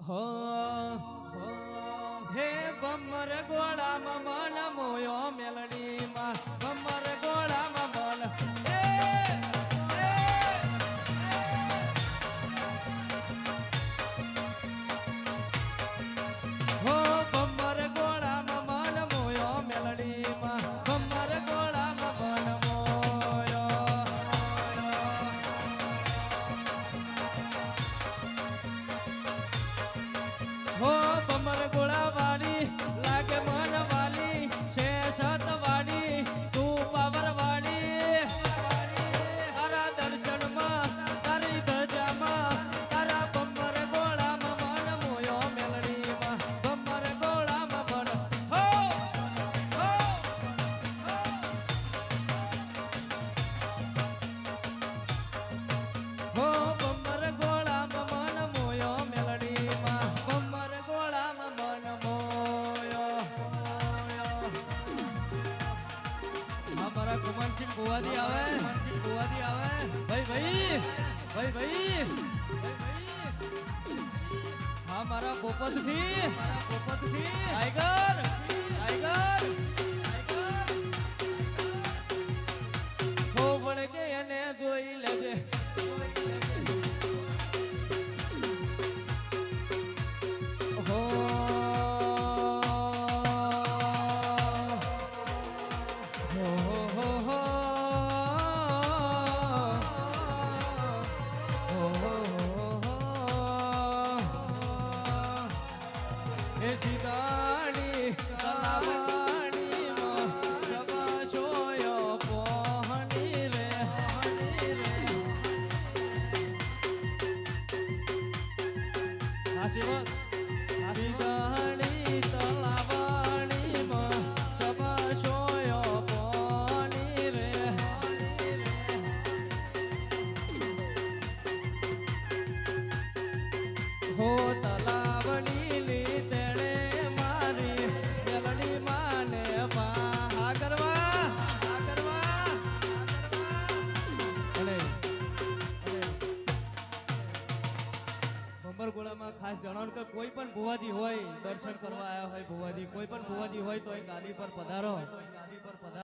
હો હે બમર ગોળામાં મન મોયો મેલડીમાં બમર ગોળામાં મન હો બમર ગોળામાં મન મોયો મેલડીમાં બમર ગોળામાં મન મોયો હો બમર ગોળા વાળી લાગે મન વાલી છે સત વાળી તું પાવર વાળી તારા દર્શનમાં તારી ધજામાં તારા બમર ગોળામાં મન મોયો મેલડીમાં બમર ગોળામાં મન હો હો હો બમર ગોળામાં મન મોયો મેલડીમાં બમર ગોળામાં મન મોયો અમારા કુમારસિંહ ગોવાદી આવે ભાઈ હા મારા પોપતસિંહ ટાઈગર ખોબળ કે એને જોઈ લેજે હો સીતાણી તલાવાણી માં જબાશોયો પોહણી રે સીતાણી તલાવાણી માં જબાશોયો પોહણી રે હો તલાવણી લી તેણે મારી મેલડી માને પા કરવા અને બંબરગોળામાં ખાસ જણાવું કે કોઈ પણ ભુવાજી હોય દર્શન કરવા આવ્યા હોય ભુવાજી કોઈ પણ ભુવાજી હોય તો એ ગાદી પર પધારો